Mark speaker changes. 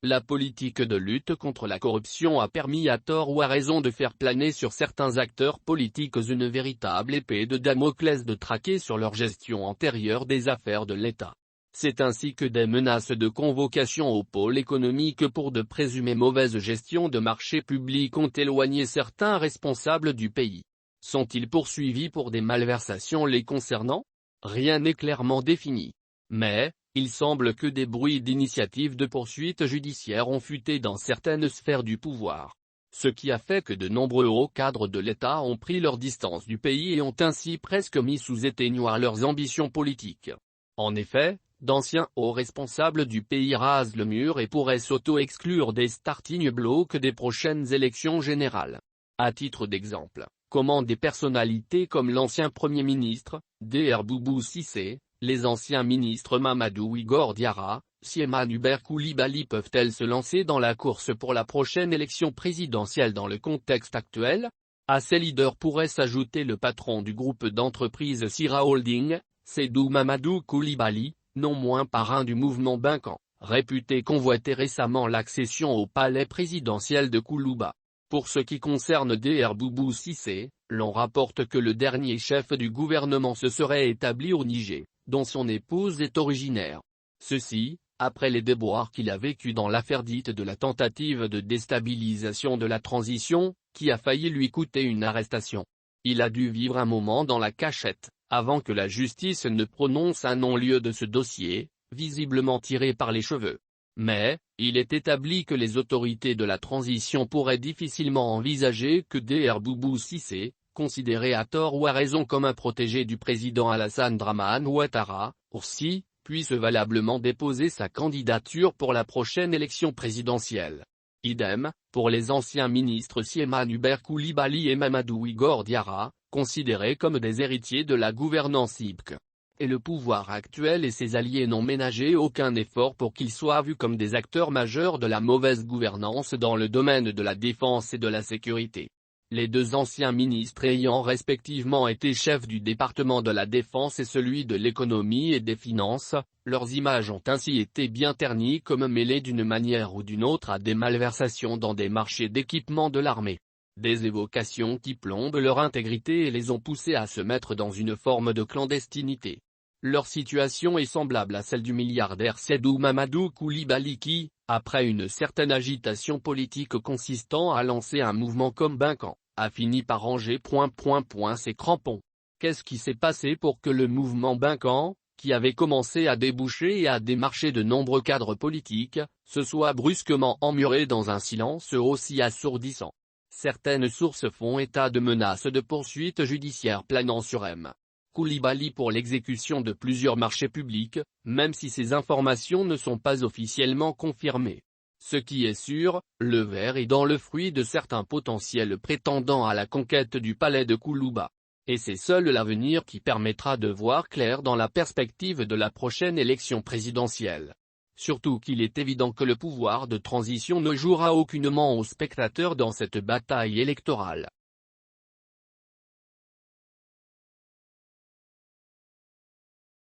Speaker 1: La politique de lutte contre la corruption a permis à tort ou à raison de faire planer sur certains acteurs politiques une véritable épée de Damoclès de traquer sur leur gestion antérieure des affaires de l'État. C'est ainsi que des menaces de convocation au pôle économique pour de présumées mauvaises gestions de marchés publics ont éloigné certains responsables du pays. Sont-ils poursuivis pour des malversations les concernant? Rien n'est clairement défini. Mais, il semble que des bruits d'initiatives de poursuites judiciaires ont fuité dans certaines sphères du pouvoir. Ce qui a fait que de nombreux hauts cadres de l'État ont pris leur distance du pays et ont ainsi presque mis sous éteignoir leurs ambitions politiques. En effet, d'anciens hauts responsables du pays rasent le mur et pourraient s'auto-exclure des starting blocks des prochaines élections générales. À titre d'exemple, comment des personnalités comme l'ancien Premier ministre, Dr Boubou Cissé, les anciens ministres Mamadou Igor Diarra, Siema Hubert Koulibaly peuvent-elles se lancer dans la course pour la prochaine élection présidentielle dans le contexte actuel? À ces leaders pourrait s'ajouter le patron du groupe d'entreprise Sira Holding, Seydou Mamadou Koulibaly, non moins parrain du mouvement Binkan, réputé convoiter récemment l'accession au palais présidentiel de Koulouba. Pour ce qui concerne Dr Boubou Cissé, l'on rapporte que le dernier chef du gouvernement se serait établi au Niger, dont son épouse est originaire. Ceci, après les déboires qu'il a vécus dans l'affaire dite de la tentative de déstabilisation de la transition, qui a failli lui coûter une arrestation. Il a dû vivre un moment dans la cachette, avant que la justice ne prononce un non-lieu de ce dossier, visiblement tiré par les cheveux. Mais, il est établi que les autorités de la transition pourraient difficilement envisager que Dr Boubou Cissé, considéré à tort ou à raison comme un protégé du président Alassane Dramane Ouattara, aussi, puisse valablement déposer sa candidature pour la prochaine élection présidentielle. Idem, pour les anciens ministres Siema Hubert Koulibaly et Mamadou Igor Diarra, considérés comme des héritiers de la gouvernance IBK. Et le pouvoir actuel et ses alliés n'ont ménagé aucun effort pour qu'ils soient vus comme des acteurs majeurs de la mauvaise gouvernance dans le domaine de la défense et de la sécurité. Les deux anciens ministres ayant respectivement été chefs du département de la défense et celui de l'économie et des finances, leurs images ont ainsi été bien ternies comme mêlées d'une manière ou d'une autre à des malversations dans des marchés d'équipement de l'armée. Des évocations qui plombent leur intégrité et les ont poussés à se mettre dans une forme de clandestinité. Leur situation est semblable à celle du milliardaire Seydou Mamadou Koulibaly qui, après une certaine agitation politique consistant à lancer un mouvement comme Binkan, a fini par ranger ses crampons. Qu'est-ce qui s'est passé pour que le mouvement Binkan, qui avait commencé à déboucher et à démarcher de nombreux cadres politiques, se soit brusquement emmuré dans un silence aussi assourdissant? Certaines sources font état de menaces de poursuites judiciaires planant sur M. Koulibaly pour l'exécution de plusieurs marchés publics, même si ces informations ne sont pas officiellement confirmées. Ce qui est sûr, le ver est dans le fruit de certains potentiels prétendants à la conquête du palais de Koulouba. Et c'est seul l'avenir qui permettra de voir clair dans la perspective de la prochaine élection présidentielle. Surtout qu'il est évident que le pouvoir de transition ne jouera aucunement au spectateur dans cette bataille électorale.